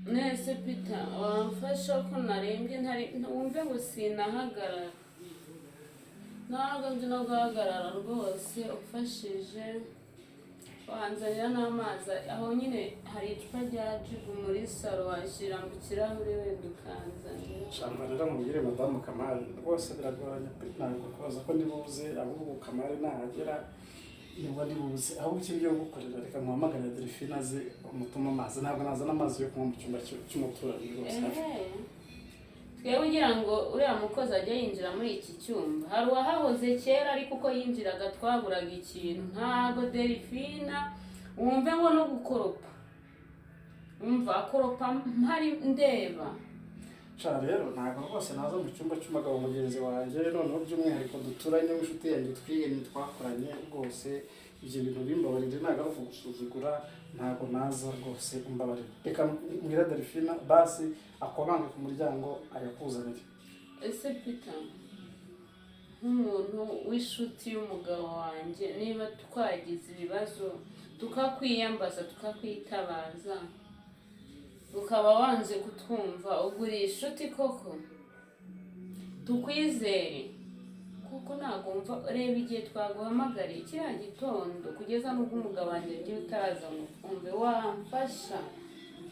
nese Peter wamfasha ko narembye wumve ngo sinahagarara ntabwo nzi no guhagarara rwose ufashije wanzanira n'amazi aho nyine hari icupa rya jibu muri salo washyira mu kirahure wenda ukanzanira shambarira mubwire madamu Kamari rwose biragoranye pe ntabwo kubaza ko ndibuze ahubwo Kamari nahagera niba ndibuze ahubwo ikindi cyo gukorera reka muhamagare Delphine aze umutuma amazi ntabwo nazana amazi yo kunywa mu cyumba cy'umuturanyi rwose twebwe ugira ngo uriya mukozi ajya yinjira muri iki cyumba hari uwahahoze kera ariko uko yinjiraga twaburaga ikintu ntabwo Delphine wumve ngo no gukoropa umva akoropa mpari ndeba rero ntabwo rwose naza mu cyumba cy'umugabo mugenzi wanjye noneho by'umwihariko duturanye w'inshuti yanjye twiganye twakoranye rwose ibyo bintu bimbabarire ntabwo ari ukugusuzugura ntabwo naza rwose umbabarire reka mbwira Delphine basi akomange ku muryango ayakuzanire. ese Peter nk'umuntu w'inshuti y'umugabo wanjye niba twagize ibibazo tukakwiyambaza tukakwitabaza ukaba wanze kutwumva ugura inshuti koko tukwizere kuko ntabwo mva reba igihe twaguhamagariye kiriya gitondo kugeza n'ubwo umugabo wanjye agiye utaza ngo twumve wamfasha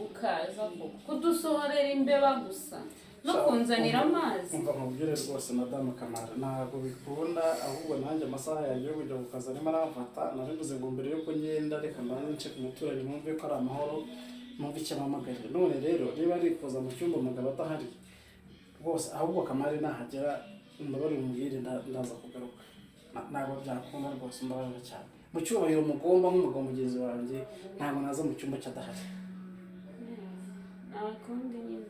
ukaza koko kudusohorera imbeba gusa no kunzanira amazi umva mubwire rwose madamu Kamara ntabwo bikunda ahubwo nanjye amasaha yanjye yo kujya ku kazi arimo aramfata naribuze ngo mbere yuko ngenda reka mbanze nce ku muturanyi mwumve ko ari amahoro numva icyo amamagarira none rero niba ari kuza mu cyumba umugabo adahari rwose ahubwo Kamari nahagera mbabarire umubwire ndaza kugaruka ntabwo byakunda rwose mbabarire cyane mu cyubahiro mugomba nk'umugabo mugenzi wanjye ntabwo naza mu cyumba cyadahari akundi nyine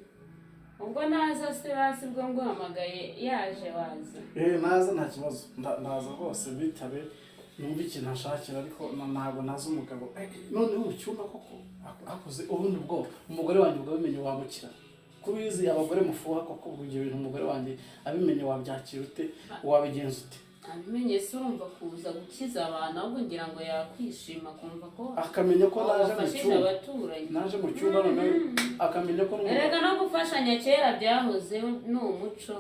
ubwo naza se hasi bwo nguhamagaye yaje waza naza nta kibazo ndaza rwose bitabe numva ikintu ashakira ariko ntabwo naza umugabo noneho mu cyumba koko hakoze ubundi bwo umugore wanjye ubwo bimenye wamukira kubizi abagore mufuha koko ibyo bintu umugore wanjye abimenye wabyakira ute wabigenza ute abimenye se urumva kuza gukiza abantu ahubwo ngira ngo yakwishima kumva ko akamenya ko naje mu cyumba none akamenya ko erega no gufashanya kera byahozeho ni umuco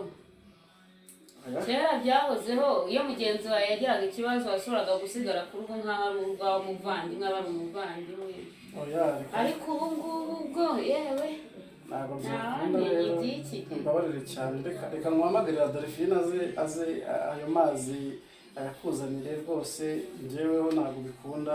kera byahozeho iyo mugenzi wawe yagiraga ikibazo washoboraga gusigara ku rugo nk'aho ari urwawe umuvandimwe aba ari umuvandimwe ariko ubu ngubu bwo yewe ntabwo byakunda rero mbabarire cyane reka muhamagarira Delphine aze ayo mazi ayakuzanire rwose njyeweho ntabwo bikunda